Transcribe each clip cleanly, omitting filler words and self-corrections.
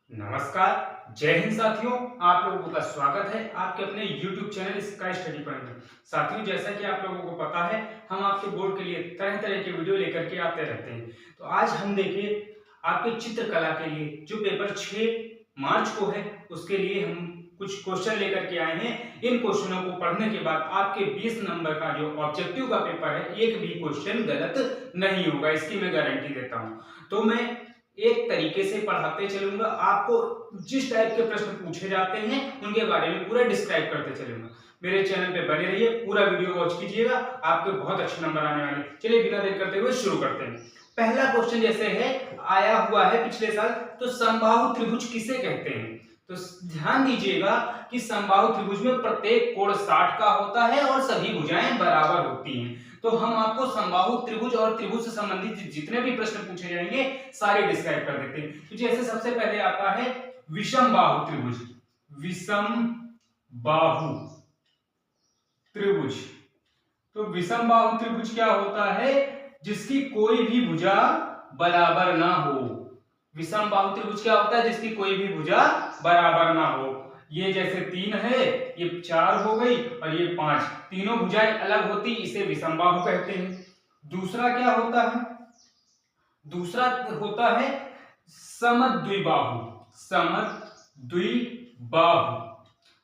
नमस्कार, जय हिंद साथियों। आप लोगों का स्वागत है आपके अपने YouTube channel sky study point में। साथियों, जैसा कि आप लोगों को पता है, हम आपके बोर्ड के लिए तरह तरह के वीडियो लेकर के आते रहते हैं। तो आज हम देखिए आपके चित्रकला के लिए जो पेपर 6 मार्च को है, उसके लिए हम कुछ क्वेश्चन लेकर के आए हैं। इन क्वेश्चनों को पढ़ने के बाद आपके 20 नंबर का जो ऑब्जेक्टिव का पेपर है, एक भी क्वेश्चन गलत नहीं होगा, इसकी मैं गारंटी देता हूँ। तो मैं एक तरीके से पढ़ाते चलूंगा, आपको जिस टाइप के प्रश्न पूछे जाते हैं उनके बारे में पूरा डिस्क्राइब करते चलूंगा। मेरे चैनल पे बने रहिए, पूरा वीडियो वॉच कीजिएगा, आपके बहुत अच्छे नंबर आने वाले। चलिए बिना देर करते हुए शुरू करते हैं। पहला क्वेश्चन जैसे है आया हुआ है पिछले साल, तो समबाहु त्रिभुज किसे कहते हैं? तो ध्यान दीजिएगा कि समबाहु त्रिभुज में प्रत्येक कोण 60 का होता है और सभी भुजाएं बराबर होती हैं। तो हम आपको समबाहु त्रिभुज और त्रिभुज से संबंधित जितने भी प्रश्न पूछे जाएंगे सारे डिस्क्राइब कर देते हैं। तो जैसे सबसे पहले आता है विषम बाहु त्रिभुज। विषम बाहु त्रिभुज, तो विषम बाहु त्रिभुज क्या होता है? जिसकी कोई भी भुजा बराबर ना हो। विषम बाहु त्रिभुज क्या होता है? जिसकी कोई भी भुजा बराबर ना हो। ये जैसे 3 है, ये 4 हो गई और ये 5, तीनों भुजाएं अलग होती, इसे विषम बाहु कहते हैं। दूसरा क्या होता है? दूसरा होता है समद्विबाहु। समद्विबाहु,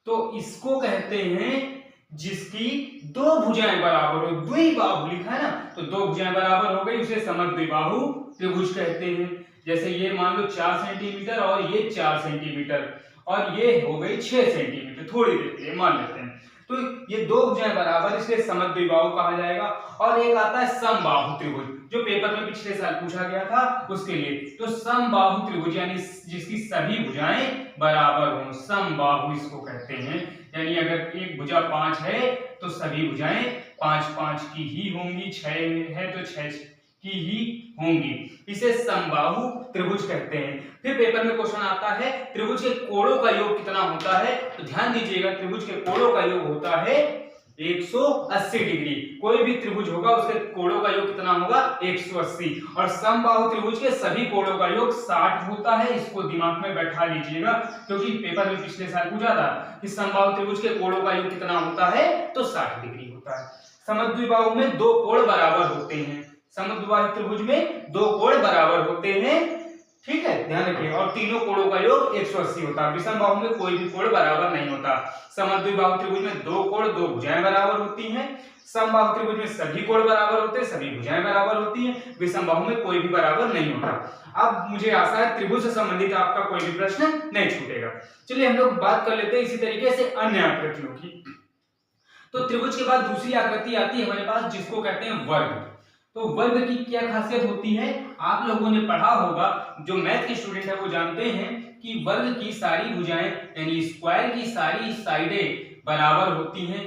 तो इसको कहते हैं जिसकी दो भुजाएं बराबर हो। द्विबाहु लिखा है ना, तो दो भुजाएं बराबर हो गई, उसे समद्विबाहु त्रिभुज कहते हैं। जैसे ये मान लो 4 सेंटीमीटर और ये 4 सेंटीमीटर और ये हो गई 6 सेंटीमीटर, थोड़ी देर के लिए मान लेते हैं। तो ये दो भुजाएं बराबर, इसलिए समद्विबाहु कहा जाएगा। और एक आता है समबाहु त्रिभुज, जो पेपर में पिछले साल पूछा गया था उसके लिए। तो समबाहु त्रिभुज यानी जिसकी सभी भुजाएं बराबर हों, समबाहु इसको कहते हैं। यानी अगर एक भुजा 5 है तो सभी भुजाएं 5-5 की ही होंगी, 6 है तो 6 की ही होंगी, इसे समबाहु त्रिभुज कहते हैं। फिर पेपर में क्वेश्चन आता है त्रिभुज के कोणों का योग कितना होता है? तो ध्यान दीजिएगा, त्रिभुज के कोणों का योग होता है 180 डिग्री। कोई भी त्रिभुज होगा उसके कोणों का योग कितना होगा? 180। और समबाहु त्रिभुज के सभी कोणों का योग 60 होता है। इसको दिमाग में बैठा लीजिएगा, क्योंकि पेपर में पिछले साल पूछा था कि समबाहु त्रिभुज के कोणों का योग कितना होता है, तो 60 डिग्री होता है। समद्विबाहु में दो कोण बराबर होते हैं। समद्विबाहु त्रिभुज में दो कोण बराबर होते हैं, ठीक है, ध्यान रखिए। और तीनों कोणों का योग 180 होता है। विषम बाहु में कोई भी कोण बराबर नहीं होता। समद्विबाहु त्रिभुज में दो कोण, दो भुजाएं बराबर होती हैं। समबाहु त्रिभुज में सभी कोण बराबर होते हैं, सभी भुजाएं बराबर होती हैं। विषम बाहु में कोई भी बराबर नहीं होता। अब मुझे आशा है त्रिभुज से संबंधित आपका कोई भी प्रश्न नहीं छूटेगा। चलिए हम लोग बात कर लेते हैं इसी तरीके से अन्य आकृतियों की। तो त्रिभुज के बाद दूसरी आकृति आती है हमारे पास, जिसको कहते हैं वर्ग। तो वर्ग की क्या खासियत होती है? आप लोगों ने पढ़ा होगा, जो मैथ के स्टूडेंट है वो जानते हैं कि वर्ग की सारी भुजाएं यानी स्क्वायर की सारी साइडें बराबर होती हैं,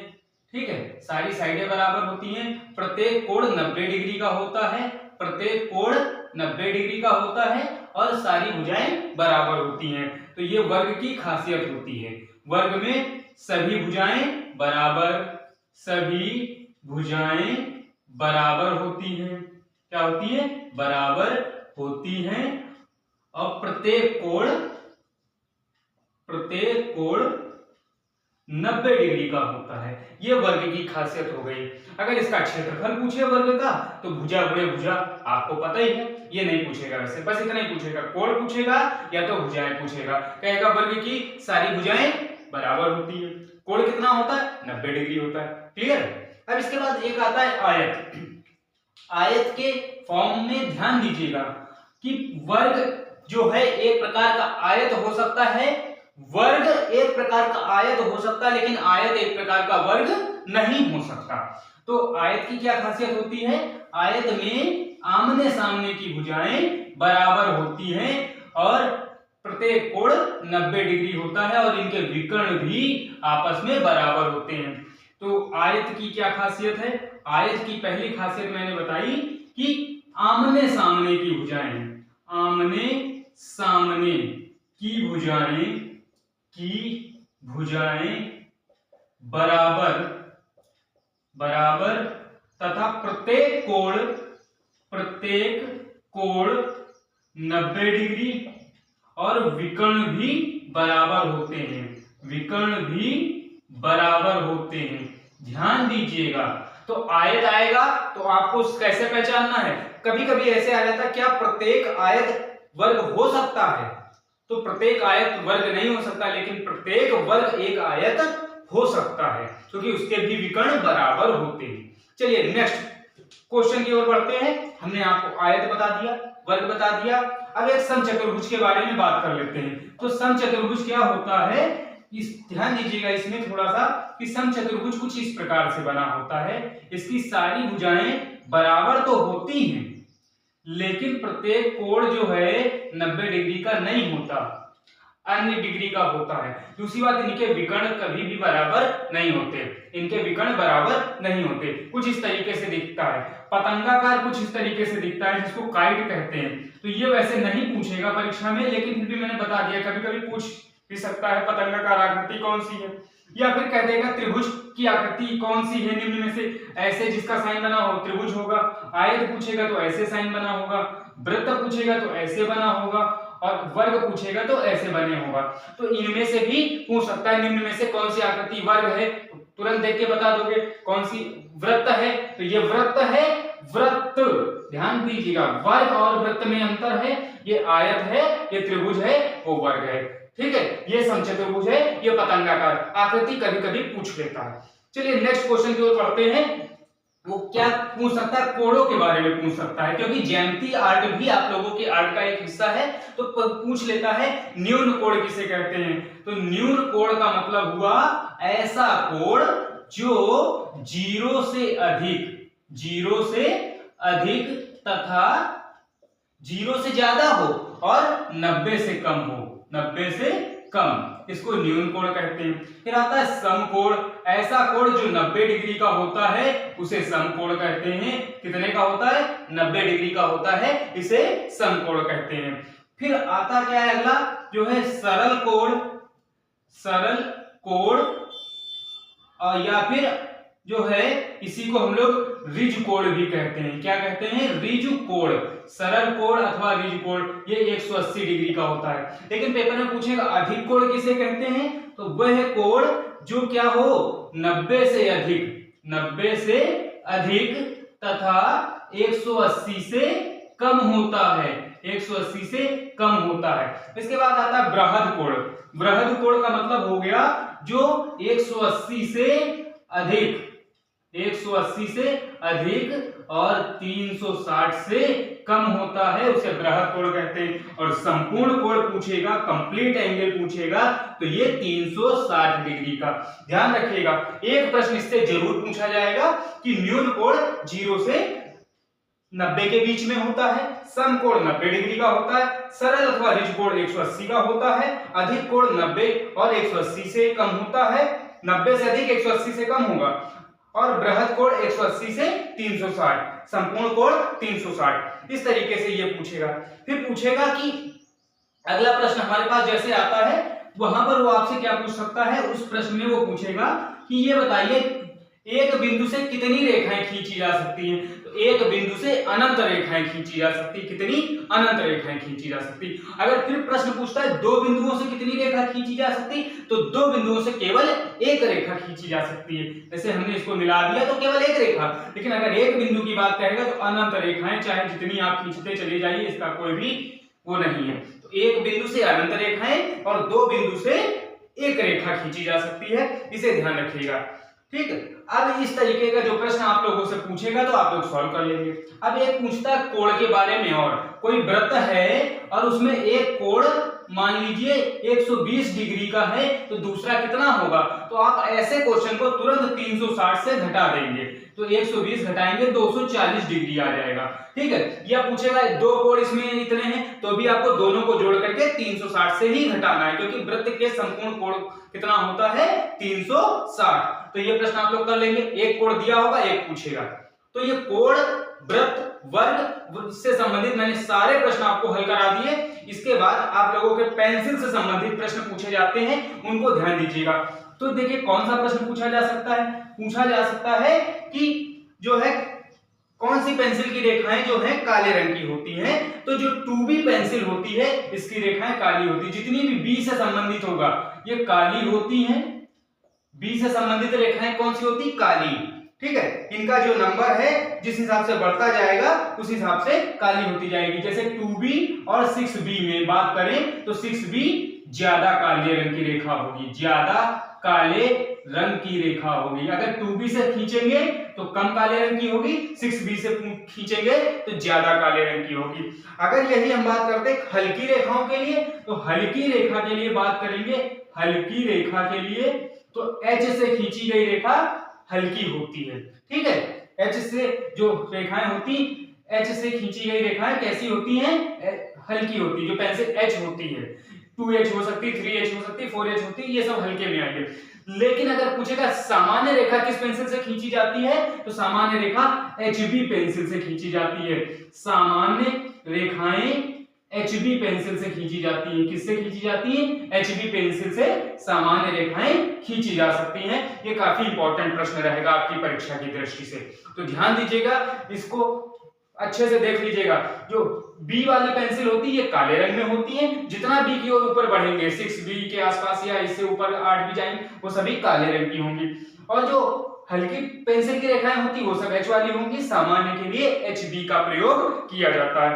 ठीक है, सारी साइडें बराबर होती हैं। प्रत्येक कोण 90 डिग्री का होता है, प्रत्येक कोण 90 डिग्री का होता है और सारी भुजाएं बराबर होती हैं। तो ये वर्ग की खासियत होती है। वर्ग में सभी भुजाएं बराबर, सभी भुजाएं बराबर होती हैं। क्या होती है? बराबर होती हैं। और प्रत्येक कोण 90 डिग्री का होता है। ये वर्ग की खासियत हो गई। अगर इसका क्षेत्रफल पूछे वर्ग का, तो भुजा गुणे भुजा आपको पता ही है, ये नहीं पूछेगा। वैसे बस इतना ही पूछेगा, कोण पूछेगा या तो भुजाएं पूछेगा। कहेगा वर्ग की सारी भुजाएं बराबर होती है। कोण कितना होता है? 90 डिग्री होता है। क्लियर? अब इसके बाद एक आता है आयत। आयत के फॉर्म में ध्यान दीजिएगा कि वर्ग जो है एक प्रकार का आयत हो सकता है, वर्ग एक प्रकार का आयत हो सकता है, लेकिन आयत एक प्रकार का वर्ग नहीं हो सकता। तो आयत की क्या खासियत होती है? आयत में आमने सामने की भुजाएं बराबर होती हैं और प्रत्येक कोण 90 डिग्री होता है और इनके विकर्ण भी आपस में बराबर होते हैं। तो आयत की क्या खासियत है? आयत की पहली खासियत मैंने बताई कि आमने सामने की भुजाएं, आमने सामने की भुजाएं बराबर तथा प्रत्येक कोण 90 डिग्री और विकर्ण भी बराबर होते हैं, विकर्ण भी बराबर होते हैं। ध्यान दीजिएगा। तो आयत आएगा तो आपको कैसे पहचानना है, कभी कभी ऐसे आ जाता है क्या प्रत्येक आयत वर्ग हो सकता है, तो प्रत्येक आयत वर्ग नहीं हो सकता, लेकिन प्रत्येक वर्ग एक आयत हो सकता है क्योंकि उसके भी विकर्ण बराबर होते हैं। चलिए नेक्स्ट क्वेश्चन की ओर बढ़ते हैं। हमने आपको आयत बता दिया, वर्ग बता दिया, अब एक समचतुर्भुज के बारे में बात कर लेते हैं। तो समचतुर्भुज क्या होता है, इस ध्यान दीजिएगा इसमें थोड़ा सा कि समचतुर्भुज कुछ इस प्रकार से बना होता है। इसकी सारी भुजाएं बराबर तो होती हैं, लेकिन प्रत्येक कोण जो है 90 डिग्री का नहीं होता, अन्य डिग्री का होता है। दूसरी बात, इनके विकर्ण कभी भी बराबर नहीं होते, इनके विकर्ण बराबर नहीं होते। कुछ इस तरीके से दिखता है, पतंगाकार कुछ इस तरीके से दिखता है, जिसको काइट कहते हैं। तो ये वैसे नहीं पूछेगा परीक्षा में, लेकिन फिर भी मैंने बता दिया, कभी कभी पूछ भी सकता है पतंगाकार आकृति कौन सी है, या फिर कह देगा त्रिभुज की आकृति कौन सी है निम्न में से, ऐसे जिसका साइन बना हो त्रिभुज होगा। आयत पूछेगा तो ऐसे साइन बना होगा, वृत्त पूछेगा तो ऐसे बना होगा, और वर्ग पूछेगा तो ऐसे बने होगा। तो इनमें से भी पूछ सकता है निम्न में से कौन सी आकृति वर्ग है, तुरंत देख के बता दोगे। कौन सी वृत्त है, तो ये वृत्त है, वृत्त। ध्यान दीजिएगा, वर्ग और वृत्त में अंतर है, ये आयत है, ये त्रिभुज है, वो वर्ग है। ठीक है, ये समचतुर्भुज है, ये पतंगाकार आकृति कभी कभी पूछ लेता है। चलिए नेक्स्ट क्वेश्चन की ओर बढ़ते हैं। वो क्या पूछ सकता है, कोणों के बारे में पूछ सकता है, क्योंकि ज्यामिति आर्ट भी आप लोगों के आर्ट का एक हिस्सा है, तो पूछ लेता है न्यून कोण किसे कहते हैं। तो न्यून कोण का मतलब हुआ ऐसा कोण जो 0 से अधिक तथा 0 से ज्यादा हो और 90 से कम हो, 90 से कम, इसको न्यून कोण कहते हैं। फिर आता है समकोण, ऐसा कोण जो 90 डिग्री का होता है उसे समकोण कहते हैं। कितने का होता है, 90 डिग्री का होता है, इसे समकोण कहते हैं। फिर आता क्या है अगला, जो है सरल कोण, सरल कोण, और या फिर जो है इसी को हम लोग रिज कोण भी कहते हैं। क्या कहते हैं, रिज कोण, सरल कोण अथवा रिज कोण, ये 180 डिग्री का होता है। लेकिन पेपर में पूछेगा अधिक कोण किसे कहते हैं, तो वह कोण जो क्या हो 90 से अधिक तथा 180 से कम होता है, 180 से कम होता है। इसके बाद आता है बृहद कोण। बृहद कोण का मतलब हो गया जो 180 से अधिक और 360 से कम होता है, उसे बृहद कोण कहते हैं। और संपूर्ण कोण पूछेगा, कंप्लीट एंगल पूछेगा, तो ये 360 डिग्री का। ध्यान रखिएगा, एक प्रश्न इससे जरूर पूछा जाएगा कि न्यून कोण 0 से 90 के बीच में होता है, समकोण 90 डिग्री का होता है, सरल अथवा रिज कोण 180 का होता है, अधिक कोण 90 और 180 से कम होता है, 90 से अधिक 180 से कम होगा, और बृहद कोण 180 से 360, संपूर्ण कोण 360। इस तरीके से ये पूछेगा। फिर पूछेगा कि अगला प्रश्न हमारे पास जैसे आता है वहां पर वो आपसे क्या पूछ सकता है, उस प्रश्न में वो पूछेगा कि ये बताइए एक बिंदु से कितनी रेखाएं खींची जा सकती हैं। तो एक बिंदु से अनंत रेखाएं खींची जा सकती, कितनी, अनंत रेखाएं खींची जा सकती। अगर फिर प्रश्न पूछता है दो बिंदुओं से कितनी रेखा खींची जा सकती, तो दो बिंदुओं से केवल एक रेखा खींची जा सकती है। जैसे हमने इसको मिला दिया तो केवल एक रेखा, लेकिन अगर एक बिंदु की बात करेगा तो अनंत रेखाएं, चाहे जितनी आप खींचते चले जाइए, इसका कोई भी वो नहीं है। तो एक बिंदु से अनंत रेखाएं और दो बिंदु से एक रेखा खींची जा सकती है, इसे ध्यान रखिएगा। ठीक है, अब इस तरीके का जो प्रश्न आप लोगों से पूछेगा तो आप लोग सॉल्व कर लेंगे। अब एक पूछता है कोण के बारे में, और कोई वृत्त है और उसमें एक कोण मान लीजिए 120 डिग्री का है, तो दूसरा कितना होगा। तो आप ऐसे क्वेश्चन को तुरंत 360 से घटा देंगे, तो 120 घटाएंगे 240 डिग्री आ जाएगा। ठीक है, या पूछेगा दो कोण इसमें इतने हैं, तो भी आपको दोनों को जोड़ करके 360 से ही घटाना है, क्योंकि वृत्त के संपूर्ण कोण कितना होता है 360। तो ये प्रश्न आप लोग कर लेंगे, एक कोण दिया होगा, एक पूछेगा। तो ये कोण, वृत्त, वर्ग से संबंधित मैंने सारे प्रश्न आपको हल करा दिए। इसके बाद आप लोगों के पेंसिल से संबंधित प्रश्न पूछे जाते हैं, उनको ध्यान दीजिएगा। तो देखिए कौन सा प्रश्न पूछा जा सकता है, पूछा जा सकता है कि जो है कौन सी पेंसिल की रेखाएं जो है काले रंग की होती हैं? तो जो 2B पेंसिल होती है इसकी रेखाएं काली होती है। जितनी भी B से संबंधित होगा ये काली होती हैं। B से संबंधित रेखाएं कौन सी होती? काली। ठीक है, इनका जो नंबर है जिस हिसाब से बढ़ता जाएगा उस हिसाब से काली होती जाएगी। जैसे 2B और 6B में बात करें तो 6B ज्यादा काले रंग की रेखा होगी, ज्यादा काले रंग की रेखा होगी। अगर 2B से खींचेंगे तो कम काले रंग की होगी, 6B से खींचेंगे तो ज्यादा काले रंग की होगी। अगर यही हम बात करते हैं हल्की रेखाओं के लिए, तो हल्की रेखा के लिए बात करेंगे। हल्की रेखा के लिए तो H से खींची गई रेखा हल्की होती है। ठीक है, H से जो रेखाएं होती, H से खींची गई रेखाएं कैसी होती हैं? हल्की होती है। जो पेंसिल H होती है, 2H हो सकती, 3H हो सकती, 4H होती, ये सब हल्के में आएंगे। लेकिन अगर पूछेगा सामान्य रेखा किस पेंसिल से खींची जाती है, तो सामान्य रेखा HB पेंसिल से खींची जाती है। सामान्य रेखाएं HB पेंसिल से खींची जाती है। किससे खींची जाती है? HB पेंसिल से सामान्य रेखाएं खींची जा सकती हैं। ये काफी इंपॉर्टेंट प्रश्न रहेगा आपकी परीक्षा की दृष्टि से, तो ध्यान दीजिएगा, इसको अच्छे से देख लीजिएगा। जो B वाली पेंसिल होती है ये काले रंग में होती है। जितना B की ओर ऊपर बढ़ेंगे, 6B के आसपास या इससे ऊपर 8 भी जाएंगे, वो सभी काले रंग की होंगी। और जो हल्की पेंसिल की रेखाएं होती वो सब H वाली होंगी। सामान्य के लिए HB का प्रयोग किया जाता है।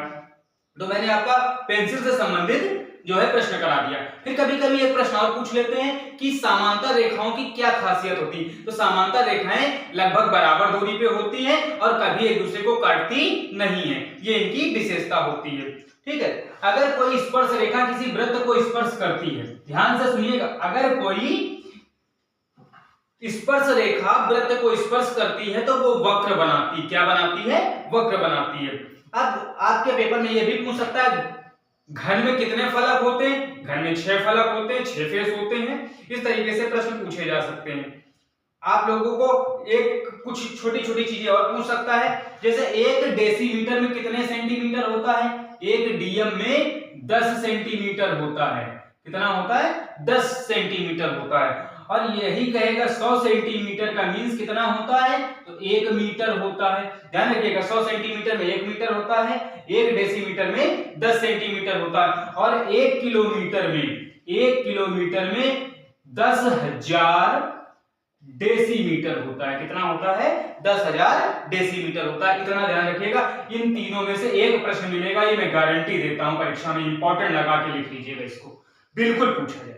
तो मैंने आपका पेंसिल से संबंधित जो है प्रश्न करा दिया। फिर कभी कभी एक प्रश्न और पूछ लेते हैं कि समांतर रेखाओं की क्या खासियत होती है। तो समांतर रेखाएं लगभग बराबर दूरी पे होती हैं और कभी एक दूसरे को काटती नहीं है, ये इनकी विशेषता होती है। ठीक है, अगर कोई स्पर्श रेखा किसी वृत्त को स्पर्श करती है, ध्यान से सुनिएगा, अगर कोई स्पर्श रेखा वृत्त को स्पर्श करती है तो वो वक्र बनाती, क्या बनाती है? वक्र बनाती है। अब आपके पेपर में ये भी पूछ सकता है घन में कितने फलक होते हैं? घन में 6 फलक होते हैं, 6 फेस होते हैं। इस तरीके से प्रश्न पूछे जा सकते हैं। आप लोगों को एक कुछ छोटी छोटी चीजें और पूछ सकता है, जैसे 1 डेसीमीटर में कितने सेंटीमीटर होता है? 1 डीएम में 10 सेंटीमीटर होता है। कितना होता है? 10 सेंटीमीटर होता है। और यही कहेगा 100 सेंटीमीटर का मीन्स कितना होता है? तो 1 मीटर होता है। ध्यान रखिएगा, 100 सेंटीमीटर में 1 मीटर होता है, 1 डेसीमीटर में 10 सेंटीमीटर होता है, और 1 किलोमीटर में 10,000 डेसीमीटर होता है। कितना होता है? 10,000 डेसीमीटर होता है। इतना ध्यान रखिएगा। इन तीनों में से एक प्रश्न मिलेगा, ये मैं गारंटी देता हूं, परीक्षा में इंपॉर्टेंट लगा के लिख लीजिएगा, इसको बिल्कुल पूछा जाएगा।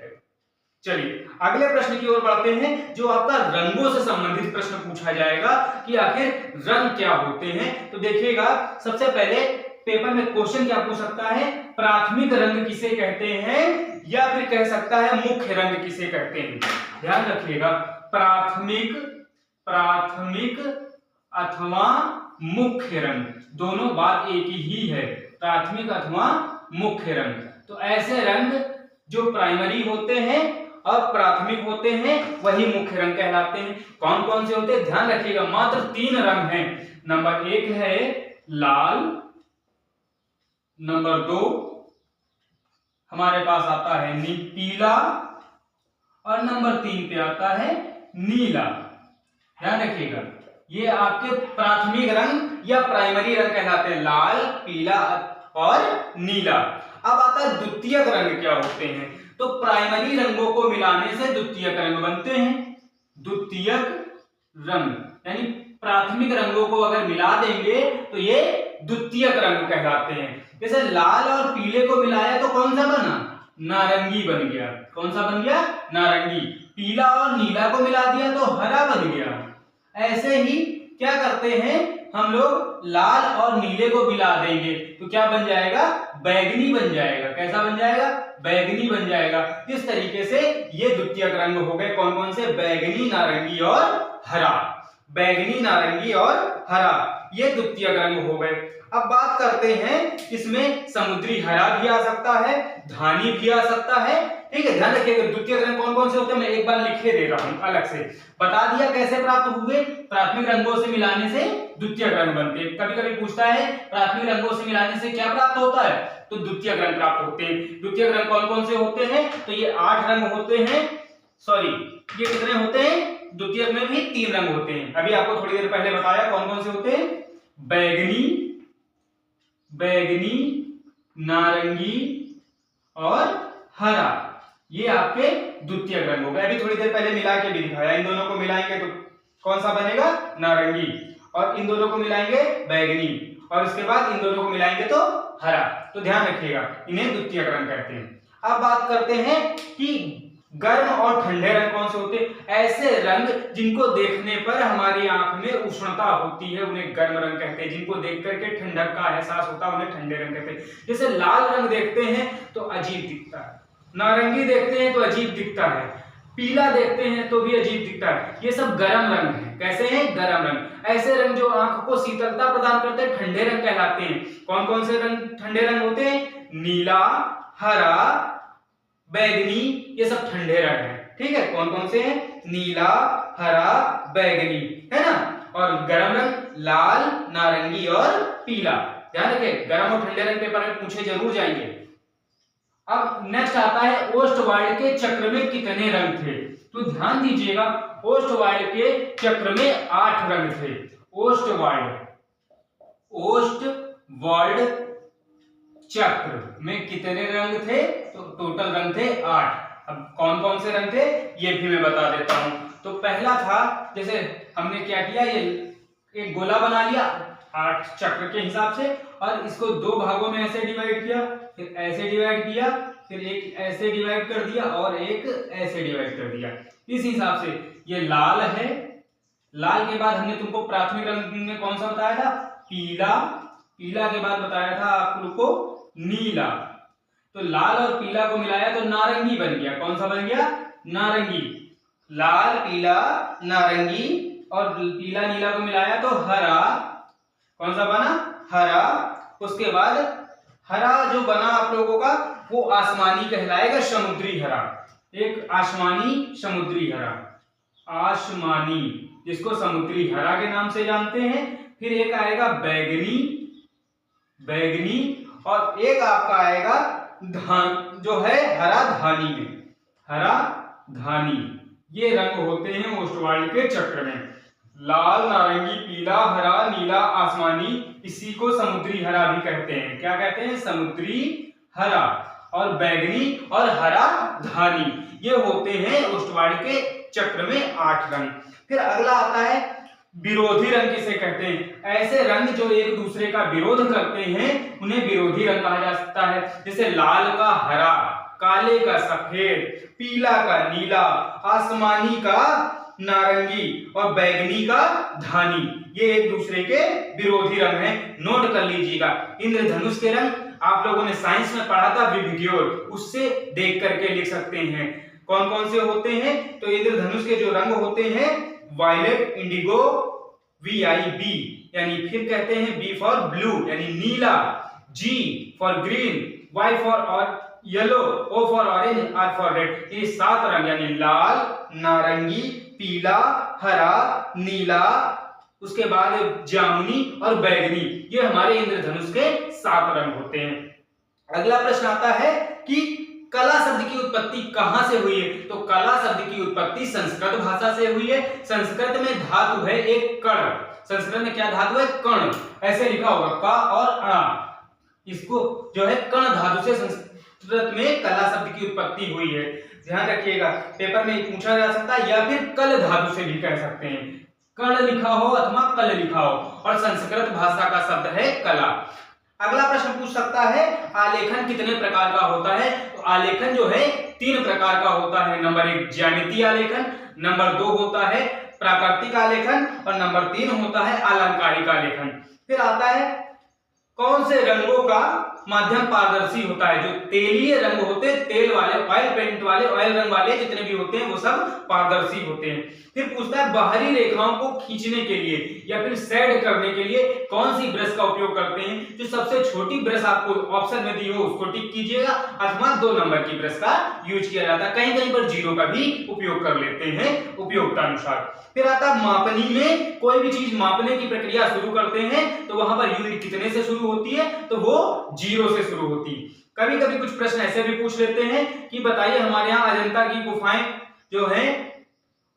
चलिए अगले प्रश्न की ओर बढ़ते हैं, जो आपका रंगों से संबंधित प्रश्न पूछा जाएगा कि आखिर रंग क्या होते हैं। तो देखिएगा, सबसे पहले पेपर में क्वेश्चन क्या पूछ सकता है? प्राथमिक रंग किसे कहते हैं, या फिर कह सकता है मुख्य रंग किसे कहते हैं। ध्यान रखिएगा, प्राथमिक अथवा मुख्य रंग, दोनों बात एक ही है, प्राथमिक अथवा मुख्य रंग। तो ऐसे रंग जो प्राइमरी होते हैं और प्राथमिक होते हैं वही मुख्य रंग कहलाते हैं। कौन कौन से होते हैं? ध्यान रखिएगा, मात्र 3 रंग हैं। नंबर 1 है लाल, नंबर 2 हमारे पास आता है पीला, और नंबर 3 पे आता है नीला। ध्यान रखिएगा, ये आपके प्राथमिक रंग या प्राइमरी रंग कहलाते हैं, लाल, पीला और नीला। अब आता है द्वितीयक रंग क्या होते हैं। तो प्राइमरी रंगों को मिलाने से द्वितीयक रंग बनते हैं। द्वितीयक रंग यानी प्राथमिक रंगों को अगर मिला देंगे तो ये द्वितीयक रंग कहलाते हैं। जैसे लाल और पीले को मिलाया तो कौन सा बना? नारंगी बन गया। कौन सा बन गया? नारंगी। पीला और नीला को मिला दिया तो हरा बन गया। ऐसे ही क्या करते हैं हम लोग, लाल और नीले को मिला देंगे तो क्या बन जाएगा? बैगनी बन जाएगा। कैसा बन जाएगा? बैगनी बन जाएगा। इस तरीके से ये द्वितीयक रंग हो गए। कौन कौन से? बैगनी, नारंगी और हरा। बैगनी, नारंगी और हरा, ये द्वितीयक रंग हो गए। अब बात करते हैं, इसमें समुद्री हरा भी आ सकता है, धानी भी आ सकता है। ठीक है, ध्यान रखिएगा द्वितीयक रंग कौन कौन से होते हैं मैं एक बार लिखे दे रहा हूं, अलग से बता दिया कैसे प्राप्त हुए। प्राथमिक रंगों से मिलाने से द्वितीयक रंग बनते हैं। कभी कभी पूछता है प्राथमिक रंगों से मिलाने से क्या प्राप्त होता है, तो द्वितीयक रंग प्राप्त होते हैं। द्वितीयक रंग कौन कौन से होते हैं? तो ये 8 रंग होते हैं। सॉरी, ये कितने होते हैं? द्वितीयक में भी 3 रंग होते हैं। अभी आपको थोड़ी देर पहले बताया कौन कौन से होते हैं। बैगनी, बैगनी, नारंगी और हरा, ये आपके द्वितीयक रंग हो गए। अभी थोड़ी देर पहले मिला के भी दिखाया, इन दोनों को मिलाएंगे तो कौन सा बनेगा, नारंगी, और इन दोनों को मिलाएंगे बैगनी, और इसके बाद इन दोनों को मिलाएंगे तो हरा। तो ध्यान रखिएगा, इन्हें द्वितीयक रंग कहते हैं। अब बात करते हैं कि गर्म और ठंडे रंग कौन से होते हैं। ऐसे रंग जिनको देखने पर हमारी आंख में उष्णता होती है उन्हें गर्म रंग कहते हैं, जिनको देख करके ठंडक का एहसास होता है उन्हें ठंडे रंग कहते हैं। जैसे लाल रंग देखते हैं तो अजीब दिखता है, नारंगी देखते हैं तो अजीब दिखता है, पीला देखते हैं तो भी अजीब दिखता है, ये सब गर्म रंग है। कैसे हैं, गर्म रंग। ऐसे रंग जो आंख को शीतलता प्रदान करते हैं ठंडे रंग कहलाते हैं। कौन कौन से रंग ठंडे रंग होते हैं, नीला, हरा, बैगनी, ये सब ठंडे रंग हैं। ठीक है, कौन कौन से हैं, नीला, हरा, बैगनी, है ना। और गर्म रंग लाल, नारंगी और पीला। ध्यान रखें, गर्म और ठंडे रंग पेपर में पूछे जरूर जाएंगे। अब नेक्स्ट आता है ओस्टवाइल्ड के चक्र में कितने रंग थे। तो ध्यान दीजिएगा, ओस्टवाइल्ड के चक्र में 8 रंग थे। ओस्टवाइल्ड चक्र में कितने रंग थे, तो टोटल रंग थे 8। अब कौन कौन से रंग थे ये भी मैं बता देता हूं। तो पहला था, जैसे हमने क्या किया, ये एक गोला बना लिया 8 चक्र के हिसाब से, और इसको 2 भागों में ऐसे डिवाइड किया, फिर ऐसे डिवाइड किया, फिर एक ऐसे डिवाइड कर दिया और एक ऐसे डिवाइड कर दिया। इस हिसाब से ये लाल है। लाल के बाद हमने तुमको प्राथमिक रंग में कौन सा बताया था, पीला। पीला के बाद बताया था आप लोग को नीला। तो लाल और पीला को मिलाया तो नारंगी बन गया। कौन सा बन गया, नारंगी। लाल, पीला, नारंगी, और पीला नीला को मिलाया तो हरा। कौन सा बना, हरा। उसके बाद हरा जो बना आप लोगों का वो आसमानी कहलाएगा, समुद्री हरा। एक आसमानी समुद्री हरा, आसमानी, जिसको समुद्री हरा के नाम से जानते हैं। फिर एक आएगा बैगनी, बैगनी, और एक आपका आएगा धान, जो है हरा धानी में, हरा धानी। ये रंग होते हैं ओस्टवाइल्ड के चक्र में। लाल, नारंगी, पीला, हरा, नीला, आसमानी, इसी को समुद्री हरा भी कहते हैं। क्या कहते हैं, समुद्री हरा। और बैगनी और हरा धानी, ये होते हैं ओस्टवाइल्ड के चक्र में 8 रंग। फिर अगला आता है विरोधी रंग किसे कहते हैं। ऐसे रंग जो एक दूसरे का विरोध करते हैं उन्हें विरोधी रंग कहा जा सकता है। जैसे लाल का हरा, काले का सफेद, पीला का नीला, आसमानी का नारंगी और बैगनी का धानी, ये एक दूसरे के विरोधी रंग हैं। नोट कर लीजिएगा। इंद्रधनुष के रंग आप लोगों ने साइंस में पढ़ा था विविड्योर, उससे देख करके लिख सकते हैं कौन कौन से होते हैं। तो इंद्रधनुष के जो रंग होते हैं, वायलेट, इंडिगो, VIB, यानी फिर कहते हैं B फॉर ब्लू यानी नीला, G for green, Y for yellow, O for orange, R for red. ये 7 रंग यानी लाल, नारंगी, पीला, हरा, नीला, उसके बाद जामुनी और बैगनी, ये हमारे इंद्रधनुष के 7 रंग होते हैं। अगला प्रश्न आता है कि कला शब्द की उत्पत्ति कहां से हुई है। तो कला शब्द की उत्पत्ति संस्कृत भाषा से हुई है। संस्कृत में धातु है एक कण। संस्कृत में क्या धातु है, कण। ऐसे लिखा होगा क और अ, इसको जो है कण धातु से संस्कृत में कला शब्द की उत्पत्ति हुई है। ध्यान रखिएगा, पेपर में पूछा जा सकता है, या फिर कल धातु से भी कह सकते हैं। कण लिखा हो अथवा कल लिखा हो, और संस्कृत भाषा का शब्द है कला। अगला प्रश्न पूछ सकता है आलेखन कितने प्रकार का होता है। तो आलेखन जो है 3 प्रकार का होता है। नंबर 1 ज्यामितीय आलेखन, नंबर 2 होता है प्राकृतिक आलेखन, और नंबर 3 होता है अलंकारिक आलेखन। फिर आता है कौन से रंगों का माध्यम पारदर्शी होता है। जो तेलीय रंग होते हैं, तेल वाले, ऑयल पेंट वाले, ऑयल रंग वाले जितने भी होते हैं वो सब पारदर्शी होते हैं। फिर पूछता है बाहरी रेखाओं को खींचने के लिए या फिर शेड करने के लिए कौन सी ब्रश का उपयोग करते हैं। जो सबसे छोटी ब्रश आपको ऑप्शन में दी हो उसको टिक कीजिएगा, अथवा 2 नंबर की ब्रश का यूज किया जाता है। कहीं कहीं पर 0 का भी उपयोग कर लेते हैं उपयोगिता अनुसार। फिर आता है मापनी में, कोई भी चीज मापने की प्रक्रिया शुरू करते हैं तो वहां पर यूनिट कितने से शुरू होती है, तो वो 0 से शुरू होती है। कभी कभी कुछ प्रश्न ऐसे भी पूछ लेते हैं कि बताइए हमारे यहाँ अजंता की गुफाएं जो हैं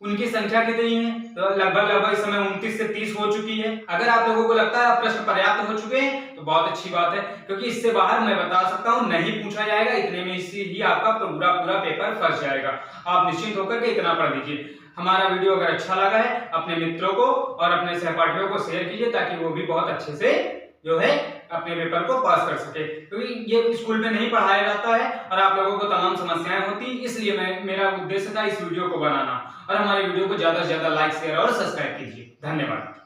उनकी संख्या कितनी है? तो लगभग इस समय 29 से 30 हो चुकी है। अगर आप लोगों को लगता है प्रश्न पर्याप्त हो चुके हैं तो बहुत अच्छी बात है, क्योंकि इससे बाहर मैं बता सकता हूं नहीं पूछा जाएगा, इतने में इससे ही आपका पूरा पेपर फंस जाएगा। आप निश्चिंत होकर के इतना पढ़ लीजिए। हमारा वीडियो अगर अच्छा लगा है अपने मित्रों को और अपने सहपाठियों को शेयर कीजिए, ताकि वो भी बहुत अच्छे से जो है अपने पेपर को पास कर सके, क्योंकि ये स्कूल में नहीं पढ़ाया जाता है और आप लोगों को तमाम समस्याएं होती, इसलिए मेरा उद्देश्य था इस वीडियो को बनाना। और हमारे वीडियो को ज्यादा से ज्यादा लाइक शेयर और सब्सक्राइब कीजिए। धन्यवाद।